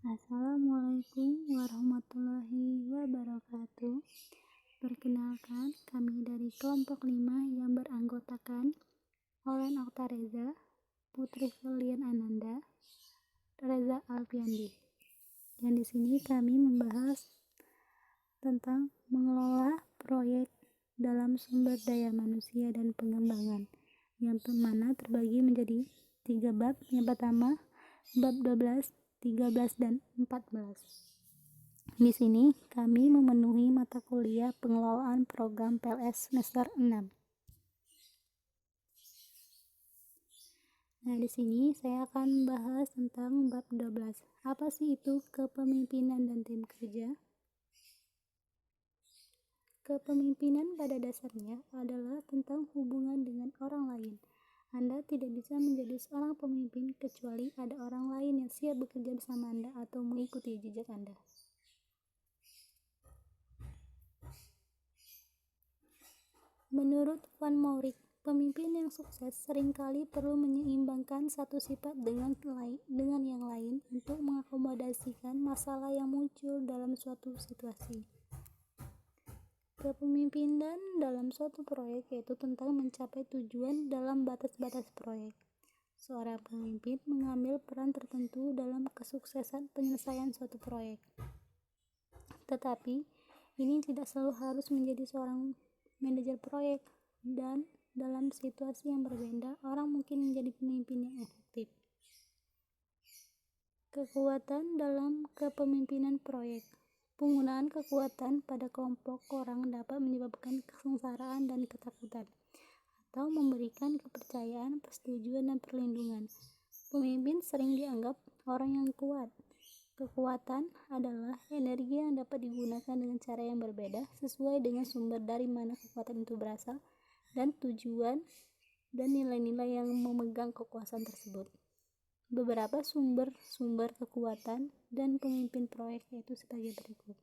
Assalamualaikum warahmatullahi wabarakatuh. Perkenalkan, kami dari kelompok 5 yang beranggotakan Olen Oktareza, Putri Felian Ananda, Reza Alfiandi. Yang di sini kami membahas tentang mengelola proyek dalam sumber daya manusia dan pengembangan, yang mana terbagi menjadi 3 bab. Yang pertama, bab 12, 13 dan 14. Di sini kami memenuhi mata kuliah pengelolaan program PLS semester 6. Nah, di sini saya akan membahas tentang bab 12. Apa sih itu kepemimpinan dan tim kerja? Kepemimpinan pada dasarnya adalah tentang hubungan dengan orang lain. Anda tidak bisa menjadi seorang pemimpin kecuali ada orang lain yang siap bekerja bersama Anda atau mengikuti jejak Anda. Menurut Van Maurik, pemimpin yang sukses seringkali perlu menyeimbangkan satu sifat dengan yang lain untuk mengakomodasikan masalah yang muncul dalam suatu situasi. Kepemimpinan dalam suatu proyek yaitu tentang mencapai tujuan dalam batas-batas proyek. Seorang pemimpin mengambil peran tertentu dalam kesuksesan penyelesaian suatu proyek. Tetapi, ini tidak selalu harus menjadi seorang manajer proyek, dan dalam situasi yang berbeda, orang mungkin menjadi pemimpin yang efektif. Kekuatan dalam kepemimpinan proyek. Penggunaan kekuatan pada kelompok orang dapat menyebabkan kesengsaraan dan ketakutan, atau memberikan kepercayaan, persetujuan, dan perlindungan. Pemimpin sering dianggap orang yang kuat. Kekuatan adalah energi yang dapat digunakan dengan cara yang berbeda sesuai dengan sumber dari mana kekuatan itu berasal dan tujuan dan nilai-nilai yang memegang kekuasaan tersebut. Beberapa sumber kekuatan dan pemimpin proyek yaitu sebagai berikut.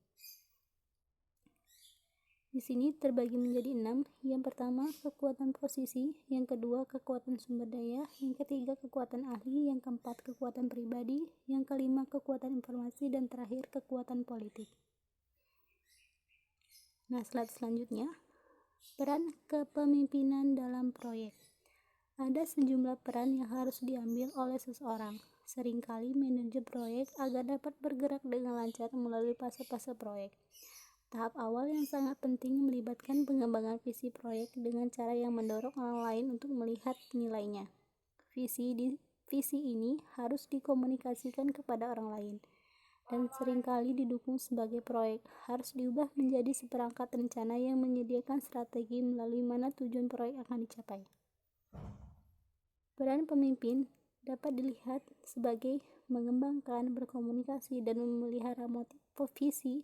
Di sini terbagi menjadi 6. Yang pertama, kekuatan posisi. Yang kedua, kekuatan sumber daya. Yang ketiga, kekuatan ahli. Yang keempat, kekuatan pribadi. Yang kelima, kekuatan informasi. Dan terakhir, kekuatan politik. Nah, slide selanjutnya. Peran kepemimpinan dalam proyek. Ada sejumlah peran yang harus diambil oleh seseorang. Seringkali manajer proyek agar dapat bergerak dengan lancar melalui fase-fase proyek. Tahap awal yang sangat penting melibatkan pengembangan visi proyek dengan cara yang mendorong orang lain untuk melihat nilainya. Visi ini harus dikomunikasikan kepada orang lain, dan seringkali didukung sebagai proyek. Harus diubah menjadi seperangkat rencana yang menyediakan strategi melalui mana tujuan proyek akan dicapai. Peran pemimpin dapat dilihat sebagai mengembangkan, berkomunikasi, dan memelihara visi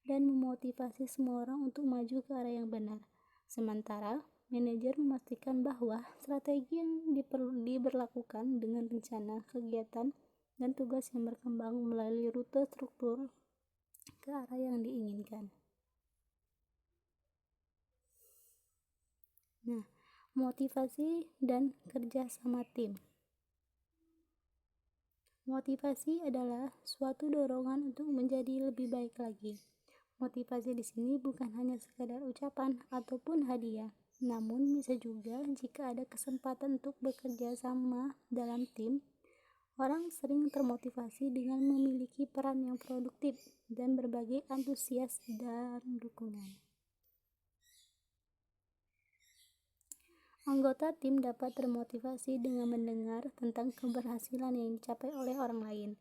dan memotivasi semua orang untuk maju ke arah yang benar. Sementara, manajer memastikan bahwa strategi yang diberlakukan dengan rencana, kegiatan, dan tugas yang berkembang melalui rute struktur ke arah yang diinginkan. Nah, motivasi dan kerja sama tim. Motivasi adalah suatu dorongan untuk menjadi lebih baik lagi. Motivasi di sini bukan hanya sekadar ucapan ataupun hadiah, namun bisa juga jika ada kesempatan untuk bekerja sama dalam tim. Orang sering termotivasi dengan memiliki peran yang produktif dan berbagai antusias dan dukungan. Anggota tim dapat termotivasi dengan mendengar tentang keberhasilan yang dicapai oleh orang lain,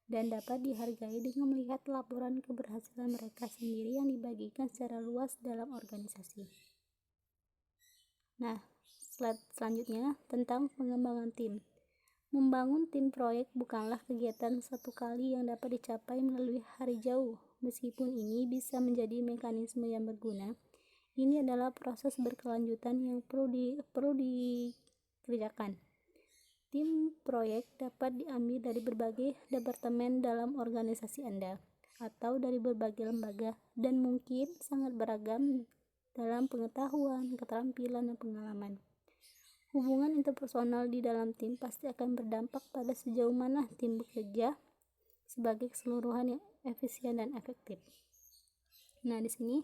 dan dapat dihargai dengan melihat laporan keberhasilan mereka sendiri yang dibagikan secara luas dalam organisasi. Nah, slide selanjutnya tentang pengembangan tim. Membangun tim proyek bukanlah kegiatan satu kali yang dapat dicapai melalui hari jauh. Meskipun ini bisa menjadi mekanisme yang berguna, ini adalah proses berkelanjutan yang perlu dikerjakan. Tim proyek dapat diambil dari berbagai departemen dalam organisasi Anda, atau dari berbagai lembaga, dan mungkin sangat beragam dalam pengetahuan, keterampilan, dan pengalaman. Hubungan interpersonal di dalam tim pasti akan berdampak pada sejauh mana tim bekerja sebagai keseluruhan yang efisien dan efektif. Nah, di sini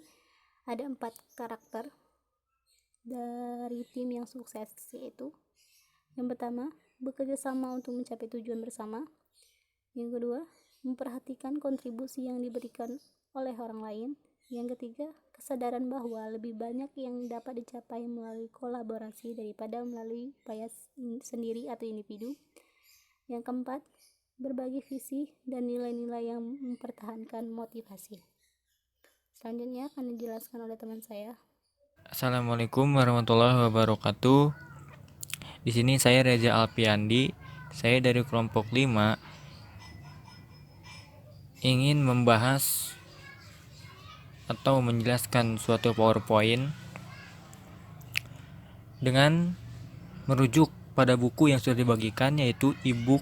ada 4 karakter dari tim yang sukses, yaitu yang pertama, bekerja sama untuk mencapai tujuan bersama. Yang kedua, memperhatikan kontribusi yang diberikan oleh orang lain. Yang ketiga, kesadaran bahwa lebih banyak yang dapat dicapai melalui kolaborasi daripada melalui upaya sendiri atau individu. Yang keempat, berbagi visi dan nilai-nilai yang mempertahankan motivasi. Selanjutnya akan dijelaskan oleh teman saya. Assalamualaikum warahmatullahi wabarakatuh. Di sini saya Reza Alpiandi. Saya dari kelompok 5 ingin membahas atau menjelaskan suatu PowerPoint dengan merujuk pada buku yang sudah dibagikan, yaitu e-book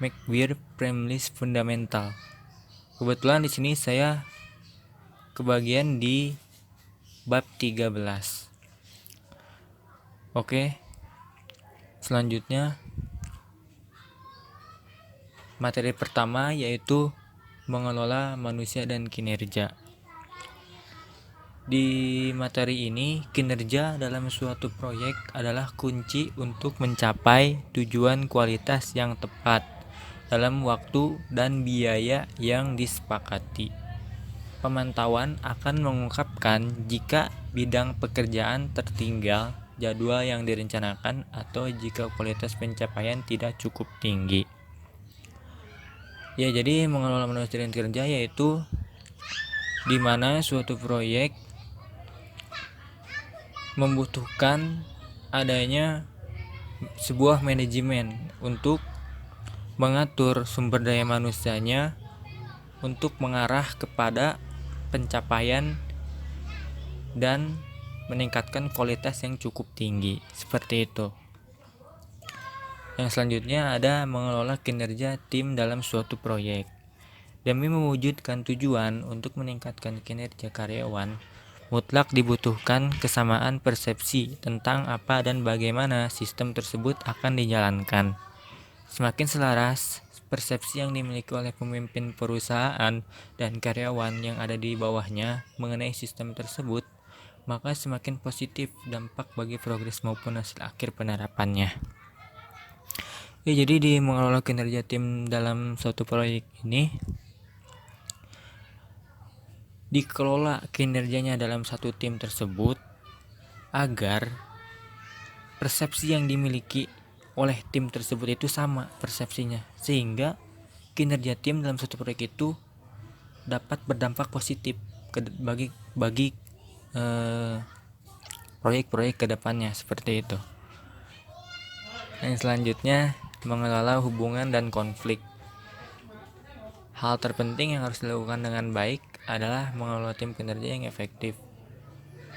McGuire Frameless Fundamental. Kebetulan di sini saya kebagian di bab 13. Oke. Selanjutnya materi pertama yaitu mengelola manusia dan kinerja. Di materi ini, kinerja dalam suatu proyek adalah kunci untuk mencapai tujuan kualitas yang tepat dalam waktu dan biaya yang disepakati. Pemantauan akan mengungkapkan jika bidang pekerjaan tertinggal jadwal yang direncanakan atau jika kualitas pencapaian tidak cukup tinggi. Ya, jadi mengelola manusia dan kinerja yaitu di mana suatu proyek membutuhkan adanya sebuah manajemen untuk mengatur sumber daya manusianya untuk mengarah kepada pencapaian dan meningkatkan kualitas yang cukup tinggi. Seperti itu. Yang selanjutnya ada mengelola kinerja tim dalam suatu proyek. Demi mewujudkan tujuan untuk meningkatkan kinerja karyawan, mutlak dibutuhkan kesamaan persepsi tentang apa dan bagaimana sistem tersebut akan dijalankan. Semakin selaras persepsi yang dimiliki oleh pemimpin perusahaan dan karyawan yang ada di bawahnya mengenai sistem tersebut, maka semakin positif dampak bagi progres maupun hasil akhir penerapannya. Ya, jadi di mengelola kinerja tim dalam suatu proyek ini, dikelola kinerjanya dalam satu tim tersebut agar persepsi yang dimiliki oleh tim tersebut itu sama persepsinya, sehingga kinerja tim dalam satu proyek itu dapat berdampak positif bagi proyek-proyek kedepannya. Seperti itu. Yang selanjutnya, mengelola hubungan dan konflik. Hal terpenting yang harus dilakukan dengan baik adalah mengelola tim kinerja yang efektif.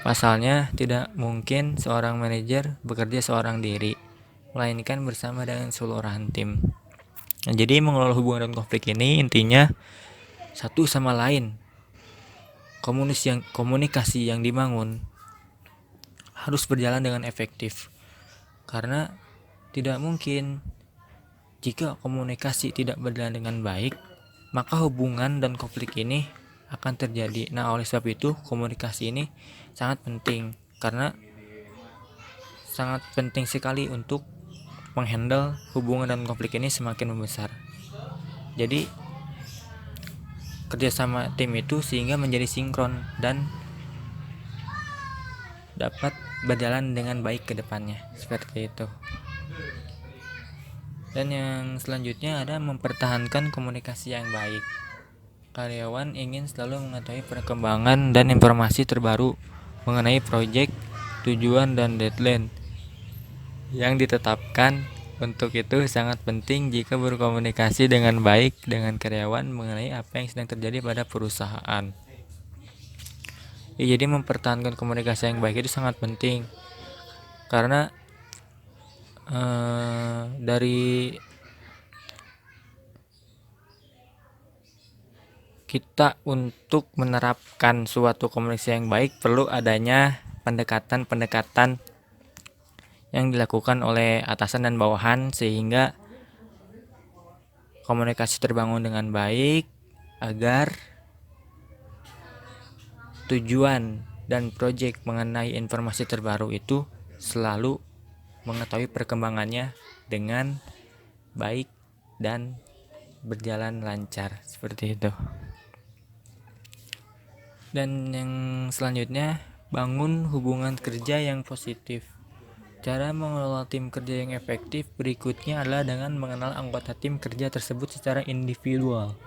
Pasalnya, tidak mungkin seorang manajer bekerja seorang diri, melainkan bersama dengan seluruhan tim. Nah, jadi mengelola hubungan dan konflik ini intinya satu sama lain. Komunikasi yang dibangun harus berjalan dengan efektif. Karena tidak mungkin jika komunikasi tidak berjalan dengan baik, maka hubungan dan konflik ini akan terjadi. Nah, oleh sebab itu komunikasi ini sangat penting karena sangat penting sekali untuk menghandle hubungan dan konflik ini semakin membesar. Jadi kerjasama tim itu sehingga menjadi sinkron dan dapat berjalan dengan baik ke depannya. Seperti itu. Dan yang selanjutnya ada mempertahankan komunikasi yang baik. Karyawan ingin selalu mengetahui perkembangan dan informasi terbaru mengenai proyek, tujuan, dan deadline yang ditetapkan. Untuk itu sangat penting jika berkomunikasi dengan baik dengan karyawan mengenai apa yang sedang terjadi pada perusahaan. Jadi mempertahankan komunikasi yang baik itu sangat penting karena dari kita untuk menerapkan suatu komunikasi yang baik perlu adanya pendekatan-pendekatan yang dilakukan oleh atasan dan bawahan sehingga komunikasi terbangun dengan baik agar tujuan dan proyek mengenai informasi terbaru itu selalu mengetahui perkembangannya dengan baik dan berjalan lancar, seperti itu. Dan yang selanjutnya, bangun hubungan kerja yang positif. Cara mengelola tim kerja yang efektif berikutnya adalah dengan mengenal anggota tim kerja tersebut secara individual.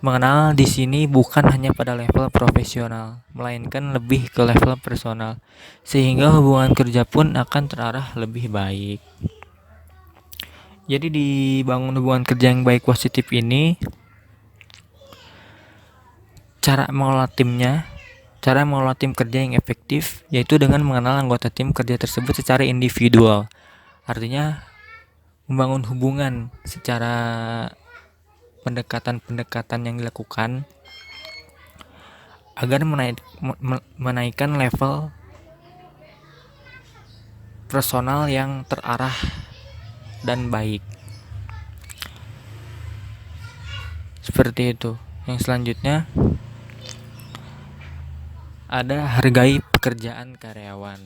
Mengenal di sini bukan hanya pada level profesional, melainkan lebih ke level personal, sehingga hubungan kerja pun akan terarah lebih baik. Jadi dibangun hubungan kerja yang baik positif ini, cara mengelola tim kerja yang efektif yaitu dengan mengenal anggota tim kerja tersebut secara individual. Artinya membangun hubungan secara pendekatan-pendekatan yang dilakukan agar menaikkan level personal yang terarah dan baik. Seperti itu. Yang selanjutnya ada hargai pekerjaan karyawan.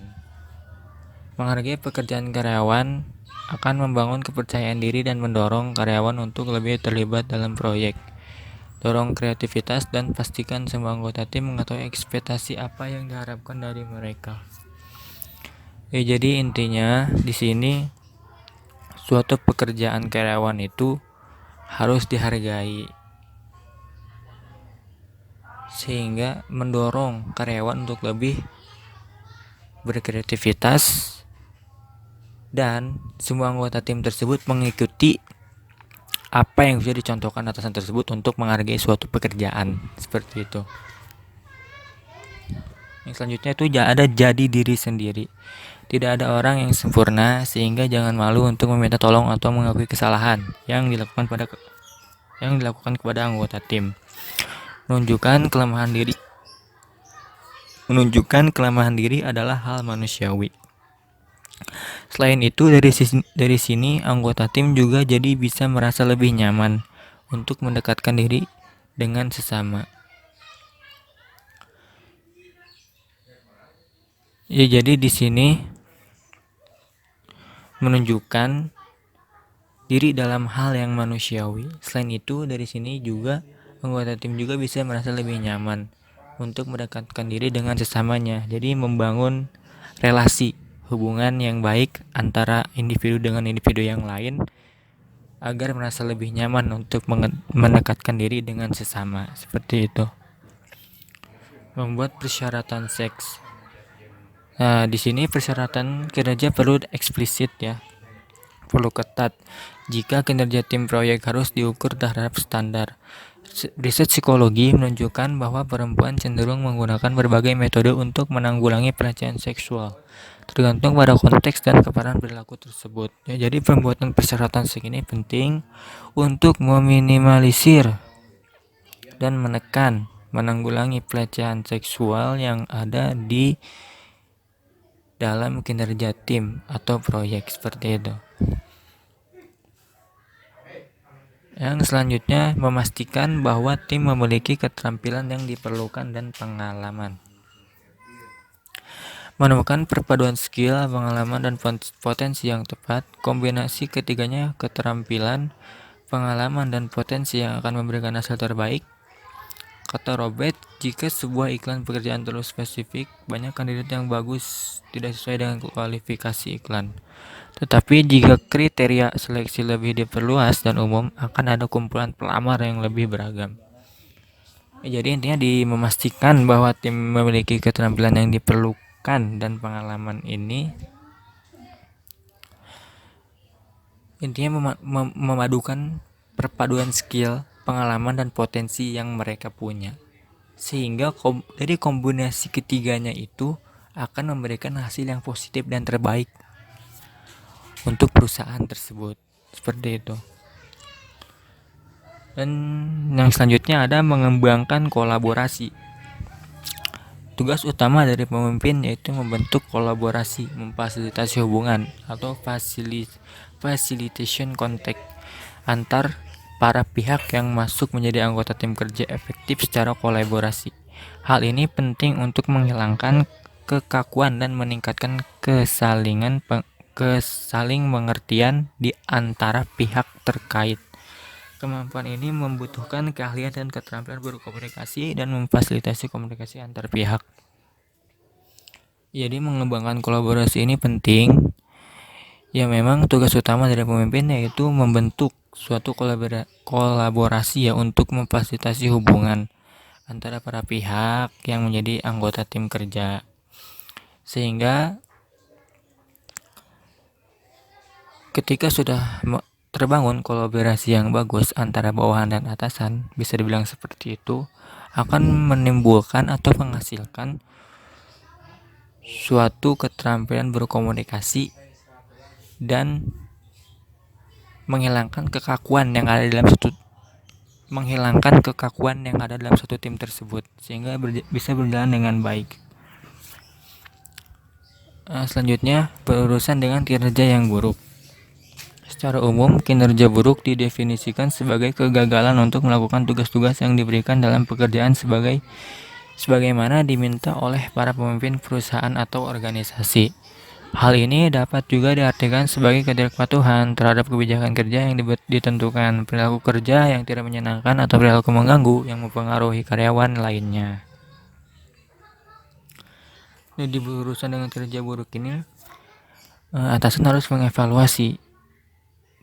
Menghargai pekerjaan karyawan akan membangun kepercayaan diri dan mendorong karyawan untuk lebih terlibat dalam proyek. Dorong kreativitas dan pastikan semua anggota tim mengetahui ekspektasi apa yang diharapkan dari mereka. Jadi intinya di sini suatu pekerjaan karyawan itu harus dihargai, sehingga mendorong karyawan untuk lebih berkreativitas dan semua anggota tim tersebut mengikuti apa yang sudah dicontohkan atasan tersebut untuk menghargai suatu pekerjaan, seperti itu. Yang selanjutnya itu ada jadi diri sendiri. Tidak ada orang yang sempurna, sehingga jangan malu untuk meminta tolong atau mengakui kesalahan yang dilakukan kepada anggota tim. Menunjukkan kelemahan diri adalah hal manusiawi. Selain itu, dari sini anggota tim juga jadi bisa merasa lebih nyaman untuk mendekatkan diri dengan sesama. Jadi di sini menunjukkan diri dalam hal yang manusiawi. Selain itu, dari sini juga anggota tim juga bisa merasa lebih nyaman untuk mendekatkan diri dengan sesamanya. Jadi membangun relasi hubungan yang baik antara individu dengan individu yang lain agar merasa lebih nyaman untuk mendekatkan diri dengan sesama, seperti itu. Membuat persyaratan seks. Nah, di sini persyaratan kinerja perlu eksplisit ya. Perlu ketat jika kinerja tim proyek harus diukur terhadap standar. Riset psikologi menunjukkan bahwa perempuan cenderung menggunakan berbagai metode untuk menanggulangi pelecehan seksual, tergantung pada konteks dan keparaan perilaku tersebut. Jadi pembuatan persyaratan seks ini penting untuk meminimalisir dan menekan menanggulangi pelecehan seksual yang ada di dalam kinerja tim atau proyek, seperti itu. Yang selanjutnya, memastikan bahwa tim memiliki keterampilan yang diperlukan dan pengalaman. Menemukan perpaduan skill, pengalaman, dan potensi yang tepat. Kombinasi ketiganya, keterampilan, pengalaman, dan potensi yang akan memberikan hasil terbaik. Kata Robert, jika sebuah iklan pekerjaan terlalu spesifik, banyak kandidat yang bagus tidak sesuai dengan kualifikasi iklan. Tetapi jika kriteria seleksi lebih diperluas dan umum, akan ada kumpulan pelamar yang lebih beragam. Jadi intinya memastikan bahwa tim memiliki keterampilan yang diperlukan dan pengalaman ini intinya memadukan perpaduan skill, pengalaman, dan potensi yang mereka punya, sehingga dari kombinasi ketiganya itu akan memberikan hasil yang positif dan terbaik untuk perusahaan tersebut, seperti itu. Dan yang selanjutnya ada mengembangkan kolaborasi. Tugas utama dari pemimpin yaitu membentuk kolaborasi, memfasilitasi hubungan atau facilitation contact antar para pihak yang masuk menjadi anggota tim kerja efektif secara kolaborasi. Hal ini penting untuk menghilangkan kekakuan dan meningkatkan kesaling pengertian di antara pihak terkait. Kemampuan ini membutuhkan keahlian dan keterampilan berkomunikasi dan memfasilitasi komunikasi antar pihak. Jadi mengembangkan kolaborasi ini penting. Ya memang tugas utama dari pemimpin yaitu membentuk suatu kolaborasi ya untuk memfasilitasi hubungan antara para pihak yang menjadi anggota tim kerja, sehingga ketika sudah terbangun kolaborasi yang bagus antara bawahan dan atasan, bisa dibilang seperti itu, akan menimbulkan atau menghasilkan suatu keterampilan berkomunikasi dan menghilangkan kekakuan yang ada dalam satu tim tersebut, sehingga bisa berjalan dengan baik. Selanjutnya, berurusan dengan kinerja yang buruk. Secara umum, kinerja buruk didefinisikan sebagai kegagalan untuk melakukan tugas-tugas yang diberikan dalam pekerjaan sebagaimana diminta oleh para pemimpin perusahaan atau organisasi. Hal ini dapat juga diartikan sebagai ketidakpatuhan terhadap kebijakan kerja yang ditentukan, perilaku kerja yang tidak menyenangkan, atau perilaku mengganggu yang mempengaruhi karyawan lainnya. Di berurusan dengan kinerja buruk ini, atasan harus mengevaluasi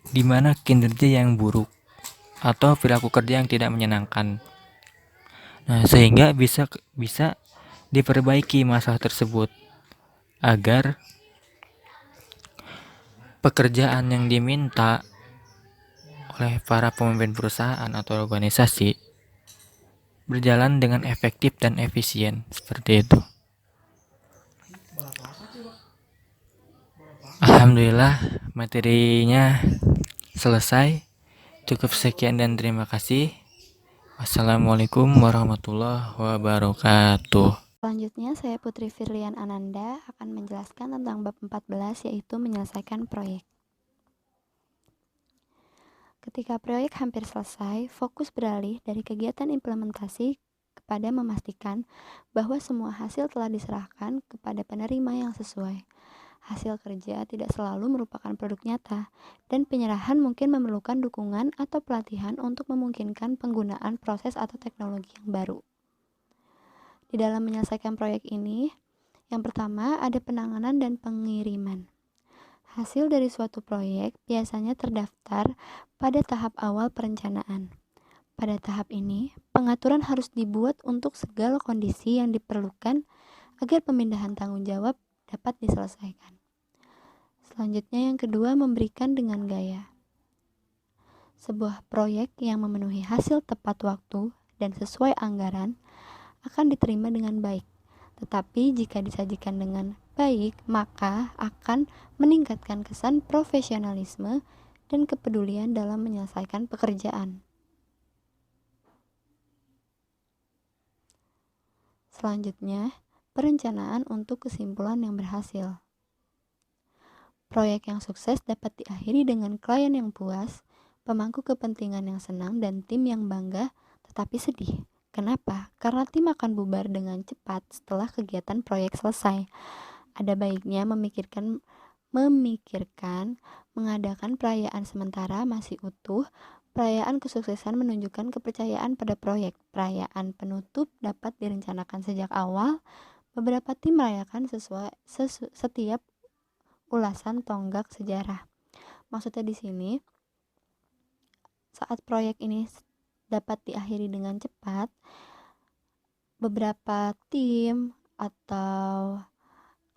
di mana kinerja yang buruk atau perilaku kerja yang tidak menyenangkan. Sehingga bisa diperbaiki masalah tersebut agar pekerjaan yang diminta oleh para pemimpin perusahaan atau organisasi berjalan dengan efektif dan efisien, seperti itu. Alhamdulillah, materinya selesai. Cukup sekian dan terima kasih. Wassalamualaikum warahmatullahi wabarakatuh. Selanjutnya, saya Putri Firlian Ananda akan menjelaskan tentang bab 14, yaitu menyelesaikan proyek. Ketika proyek hampir selesai, fokus beralih dari kegiatan implementasi kepada memastikan bahwa semua hasil telah diserahkan kepada penerima yang sesuai. Hasil kerja tidak selalu merupakan produk nyata, dan penyerahan mungkin memerlukan dukungan atau pelatihan untuk memungkinkan penggunaan proses atau teknologi yang baru. Di dalam menyelesaikan proyek ini, yang pertama ada penanganan dan pengiriman. Hasil dari suatu proyek biasanya terdaftar pada tahap awal perencanaan. Pada tahap ini, pengaturan harus dibuat untuk segala kondisi yang diperlukan agar pemindahan tanggung jawab dapat diselesaikan. Selanjutnya yang kedua, memberikan dengan gaya. Sebuah proyek yang memenuhi hasil tepat waktu dan sesuai anggaran akan diterima dengan baik. Tetapi jika disajikan dengan baik, maka akan meningkatkan kesan profesionalisme dan kepedulian dalam menyelesaikan pekerjaan. Selanjutnya, perencanaan untuk kesimpulan yang berhasil. Proyek yang sukses dapat diakhiri dengan klien yang puas, pemangku kepentingan yang senang, dan tim yang bangga tetapi sedih. Kenapa? Karena tim akan bubar dengan cepat setelah kegiatan proyek selesai. Ada baiknya memikirkan mengadakan perayaan sementara masih utuh. Perayaan kesuksesan menunjukkan kepercayaan pada proyek. Perayaan penutup dapat direncanakan sejak awal. Beberapa tim merayakan setiap ulasan tonggak sejarah. Maksudnya di sini, saat proyek ini dapat diakhiri dengan cepat, beberapa tim atau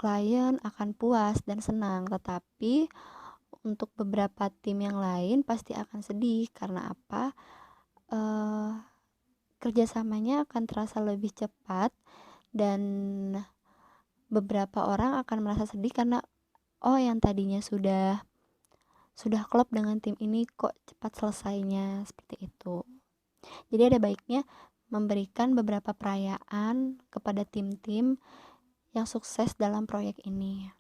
klien akan puas dan senang, tetapi untuk beberapa tim yang lain pasti akan sedih. Karena apa? Kerjasamanya akan terasa lebih cepat, dan beberapa orang akan merasa sedih karena yang tadinya sudah klop dengan tim ini kok cepat selesainya, seperti itu. Jadi ada baiknya memberikan beberapa perayaan kepada tim-tim yang sukses dalam proyek ini,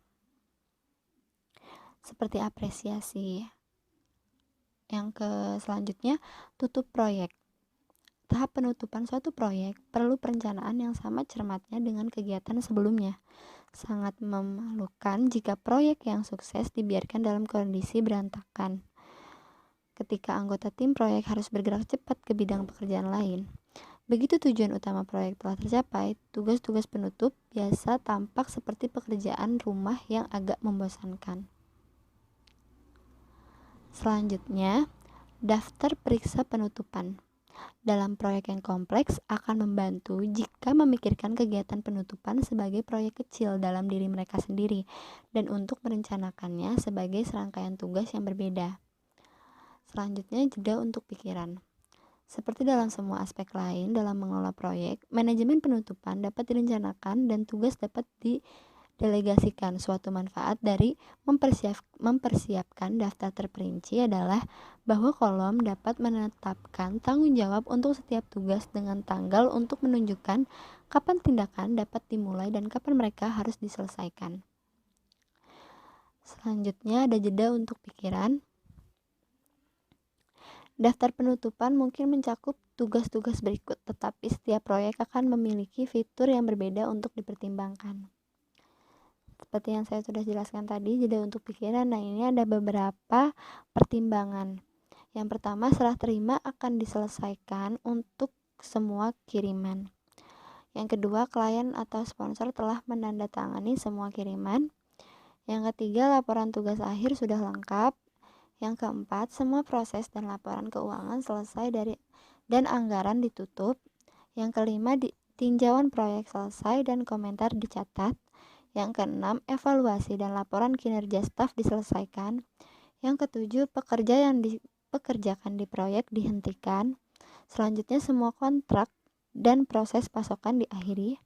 seperti apresiasi. selanjutnya, tutup proyek. Tahap penutupan suatu proyek perlu perencanaan yang sama cermatnya dengan kegiatan sebelumnya. Sangat memalukan jika proyek yang sukses dibiarkan dalam kondisi berantakan. Ketika anggota tim proyek harus bergerak cepat ke bidang pekerjaan lain. Begitu tujuan utama proyek telah tercapai, tugas-tugas penutup biasa tampak seperti pekerjaan rumah yang agak membosankan. Selanjutnya, daftar periksa penutupan. Dalam proyek yang kompleks akan membantu jika memikirkan kegiatan penutupan sebagai proyek kecil dalam diri mereka sendiri dan untuk merencanakannya sebagai serangkaian tugas yang berbeda. Selanjutnya, jeda untuk pikiran. Seperti dalam semua aspek lain dalam mengelola proyek, manajemen penutupan dapat direncanakan dan tugas dapat didelegasikan. Suatu manfaat dari mempersiapkan daftar terperinci adalah bahwa kolom dapat menetapkan tanggung jawab untuk setiap tugas dengan tanggal untuk menunjukkan kapan tindakan dapat dimulai dan kapan mereka harus diselesaikan. Selanjutnya ada jeda untuk pikiran. Daftar penutupan mungkin mencakup tugas-tugas berikut, tetapi setiap proyek akan memiliki fitur yang berbeda untuk dipertimbangkan. Seperti yang saya sudah jelaskan tadi, jeda untuk pikiran. Nah, ini ada beberapa pertimbangan. Yang pertama, serah terima akan diselesaikan untuk semua kiriman. Yang kedua, klien atau sponsor telah menandatangani semua kiriman. Yang ketiga, laporan tugas akhir sudah lengkap. Yang keempat, semua proses dan laporan keuangan selesai dan anggaran ditutup. Yang kelima, tinjauan proyek selesai dan komentar dicatat. Yang keenam, evaluasi dan laporan kinerja staf diselesaikan. Yang ketujuh, pekerja yang dipekerjakan di proyek dihentikan. Selanjutnya, semua kontrak dan proses pasokan diakhiri.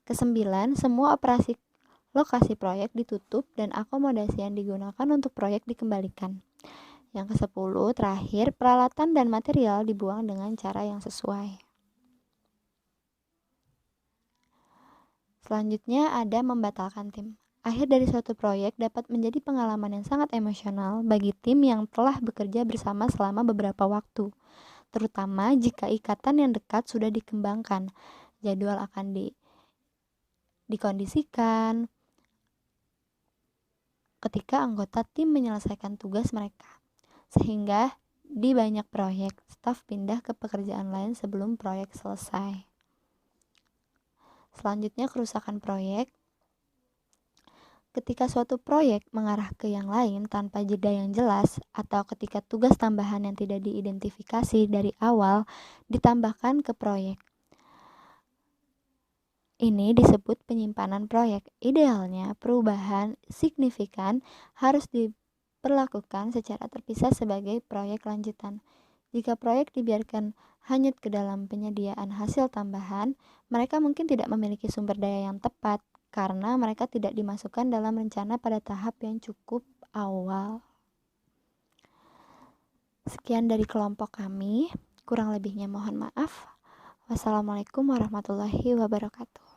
Kesembilan, semua operasi lokasi proyek ditutup dan akomodasi yang digunakan untuk proyek dikembalikan. Yang ke-10, terakhir, peralatan dan material dibuang dengan cara yang sesuai. Selanjutnya ada membatalkan tim. Akhir dari suatu proyek dapat menjadi pengalaman yang sangat emosional bagi tim yang telah bekerja bersama selama beberapa waktu, terutama jika ikatan yang dekat sudah dikembangkan. Jadwal akan dikondisikan ketika anggota tim menyelesaikan tugas mereka. Sehingga di banyak proyek, staf pindah ke pekerjaan lain sebelum proyek selesai. Selanjutnya, kerusakan proyek. Ketika suatu proyek mengarah ke yang lain tanpa jeda yang jelas, atau ketika tugas tambahan yang tidak diidentifikasi dari awal ditambahkan ke proyek, ini disebut penyimpanan proyek. Idealnya, perubahan signifikan harus diperlakukan secara terpisah sebagai proyek lanjutan. Jika proyek dibiarkan hanyut ke dalam penyediaan hasil tambahan, mereka mungkin tidak memiliki sumber daya yang tepat karena mereka tidak dimasukkan dalam rencana pada tahap yang cukup awal. Sekian dari kelompok kami, kurang lebihnya mohon maaf. Wassalamualaikum warahmatullahi wabarakatuh.